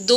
2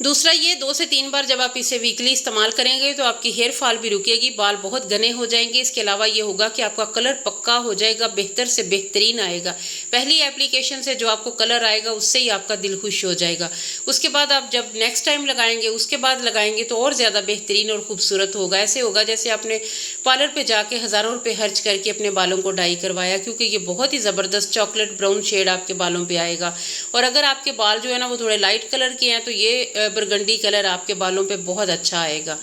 दूसरा ये 2 से 3 बार जब आप इसे वीकली इस्तेमाल करेंगे तो आपकी हेयर फॉल भी रुकेगी, बाल बहुत घने हो जाएंगे। इसके अलावा ये होगा कि आपका कलर पक्का हो जाएगा, बेहतर से बेहतरीन आएगा। पहली एप्लीकेशन से जो आपको कलर आएगा उससे ही आपका दिल खुश हो जाएगा। उसके बाद आप जब नेक्स्ट टाइम लगाएंगे उसके बाद लगाएंगे तो और ज़्यादा बेहतरीन और खूबसूरत होगा। ऐसे होगा जैसे आपने पार्लर पर जाके हज़ारों रुपये खर्च करके अपने बालों को डाई करवाया, क्योंकि ये बहुत ही ज़बरदस्त चॉकलेट ब्राउन शेड आपके बालों पर आएगा। और अगर आपके बाल जो है ना वो थोड़े लाइट कलर के हैं तो ये बरगंडी कलर आपके बालों पे बहुत अच्छा आएगा।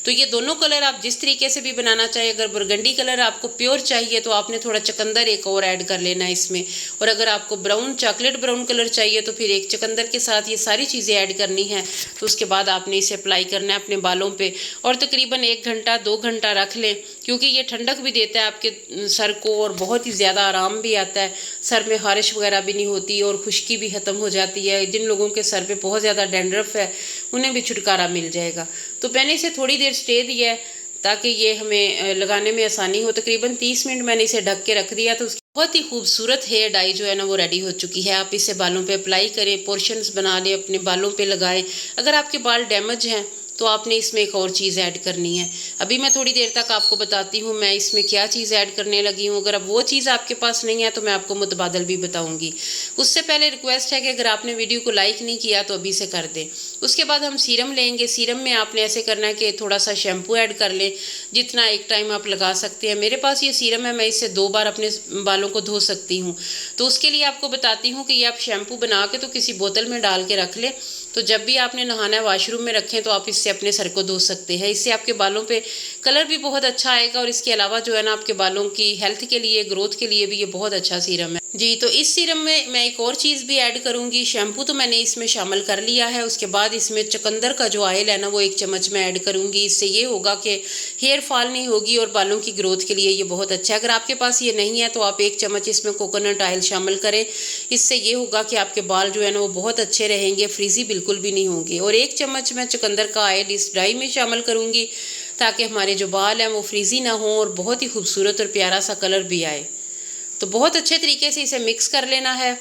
तो ये दोनों कलर आप जिस तरीके से भी बनाना चाहिए, अगर बरगंडी कलर आपको प्योर चाहिए तो आपने थोड़ा चुकंदर एक और ऐड कर लेना है इसमें, और अगर आपको ब्राउन चॉकलेट ब्राउन कलर चाहिए तो फिर एक चुकंदर के साथ ये सारी चीज़ें ऐड करनी है। तो उसके बाद आपने इसे अप्लाई करना है अपने बालों पे और तकरीबन 1 घंटा 2 घंटा रख लें, क्योंकि ये ठंडक भी देता है आपके सर को और बहुत ही ज़्यादा आराम भी आता है। सर में खारिश वगैरह भी नहीं होती और खुश्की भी ख़त्म हो जाती है। जिन लोगों के सर पे बहुत ज़्यादा डैंड्रफ है उन्हें भी छुटकारा मिल जाएगा। तो मैंने इसे थोड़ी देर स्टे दिया है ताकि ये हमें लगाने में आसानी हो। तकरीबन 30 मिनट मैंने इसे ढक के रख दिया। तो उसकी बहुत ही खूबसूरत हेयर डाई जो है ना वो रेडी हो चुकी है। आप इसे बालों पे अप्लाई करें, पोर्शंस बना लें, अपने बालों पे लगाएं। अगर आपके बाल डैमेज हैं तो आपने इसमें एक और चीज़ ऐड करनी है। अभी मैं थोड़ी देर तक आपको बताती हूँ मैं इसमें क्या चीज़ ऐड करने लगी हूँ। अगर अब वो चीज़ आपके पास नहीं है तो मैं आपको मुतबादल भी बताऊँगी। उससे पहले रिक्वेस्ट है कि अगर आपने वीडियो को लाइक नहीं किया तो अभी से कर दें। उसके बाद हम सीरम लेंगे। सीरम में आपने ऐसे करना है कि थोड़ा सा शैम्पू ऐड कर लें, जितना एक टाइम आप लगा सकते हैं। मेरे पास ये सीरम है, मैं इससे 2 बार अपने बालों को धो सकती हूँ। तो उसके लिए आपको बताती हूँ कि ये आप शैम्पू बना के तो किसी बोतल में डाल के रख लें, तो जब भी आपने नहाना है वॉशरूम में रखें तो आप इससे अपने सर को धो सकते हैं। इससे आपके बालों पे कलर भी बहुत अच्छा आएगा और इसके अलावा जो है ना आपके बालों की हेल्थ के लिए, ग्रोथ के लिए भी ये बहुत अच्छा सीरम है जी। तो इस सीरम में मैं एक और चीज़ भी ऐड करूँगी। शैम्पू तो मैंने इसमें शामिल कर लिया है। उसके बाद इसमें चुकंदर का जो ऑयल है ना वो 1 चम्मच में ऐड करूँगी। इससे ये होगा कि हेयर फॉल नहीं होगी और बालों की ग्रोथ के लिए ये बहुत अच्छा है। अगर आपके पास ये नहीं है तो आप 1 चम्मच इसमें कोकोनट ऑयल शामिल करें। इससे ये होगा कि आपके बाल जो है ना वो बहुत अच्छे रहेंगे, फ्रीजी बिल्कुल भी नहीं होंगे। और 1 चम्मच मैं चुकंदर का ऑयल इस डाई में शामिल करूँगी ताकि हमारे जो बाल हैं वो फ्रीजी ना हो और बहुत ही खूबसूरत और प्यारा सा कलर भी आए। तो बहुत अच्छे तरीके से इसे मिक्स कर लेना है।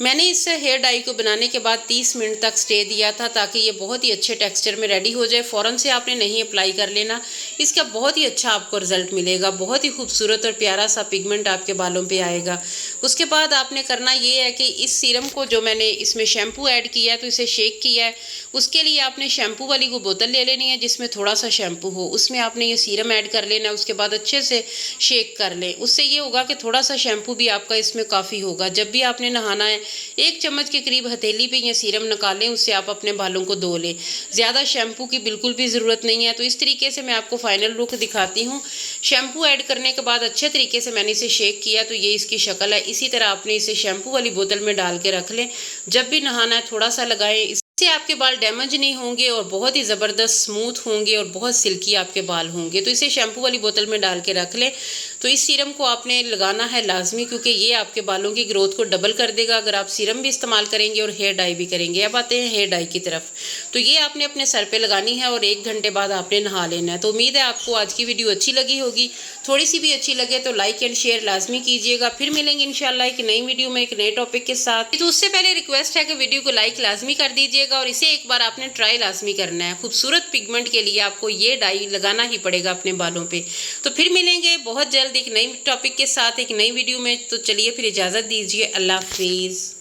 मैंने इस हेयर डाई को बनाने के बाद 30 मिनट तक स्टे दिया था ताकि ये बहुत ही अच्छे टेक्सचर में रेडी हो जाए। फ़ौरन से आपने नहीं अप्लाई कर लेना, इसका बहुत ही अच्छा आपको रिजल्ट मिलेगा। बहुत ही खूबसूरत और प्यारा सा पिगमेंट आपके बालों पे आएगा। उसके बाद आपने करना ये है कि इस सीरम को जो मैंने इसमें शैम्पू ऐड किया है तो इसे शेक किया है। उसके लिए आपने शैम्पू वाली वो बोतल ले लेनी है जिसमें थोड़ा सा शैम्पू हो, उसमें आपने ये सीरम ऐड कर लेना है। उसके बाद अच्छे से शेक कर लें। उससे ये होगा कि थोड़ा सा शैम्पू भी आपका इसमें काफ़ी होगा। जब भी आपने नहाना है 1 चम्मच के करीब हथेली पे ये सीरम निकालें, उससे आप अपने बालों को धो लें। ज़्यादा शैम्पू की बिल्कुल भी ज़रूरत नहीं है। तो इस तरीके से मैं आपको फाइनल लुक दिखाती हूँ। शैम्पू ऐड करने के बाद अच्छे तरीके से मैंने इसे शेक किया तो ये इसकी शक्ल है। इसी तरह आपने इसे शैम्पू वाली बोतल में डाल के रख लें। जब भी नहाना है थोड़ा सा लगाएं, इससे आपके बाल डैमेज नहीं होंगे और बहुत ही ज़बरदस्त स्मूथ होंगे और बहुत सिल्की आपके बाल होंगे। तो इसे शैम्पू वाली बोतल में डाल के रख लें। तो इस सीरम को आपने लगाना है लाजमी, क्योंकि ये आपके बालों की ग्रोथ को डबल कर देगा अगर आप सीरम भी इस्तेमाल करेंगे और हेयर डाई भी करेंगे। अब आते हैं हेयर डाई की तरफ। तो ये आपने अपने सर पे लगानी है और 1 घंटे बाद आपने नहा लेना है। तो उम्मीद है आपको आज की वीडियो अच्छी लगी होगी। थोड़ी सी भी अच्छी लगे तो लाइक एंड शेयर लाजमी कीजिएगा। फिर मिलेंगे इंशाल्लाह एक नई वीडियो में एक नए टॉपिक के साथ। तो उससे पहले रिक्वेस्ट है कि वीडियो को लाइक लाजमी कर दीजिएगा और इसे एक बार आपने ट्राई लाजमी करना है। खूबसूरत पिगमेंट के लिए आपको ये डाई लगाना ही पड़ेगा अपने बालों पे। तो फिर मिलेंगे बहुत जल्द एक नई टॉपिक के साथ एक नई वीडियो में। तो चलिए फिर इजाज़त दीजिए। अल्लाह हाफिज़।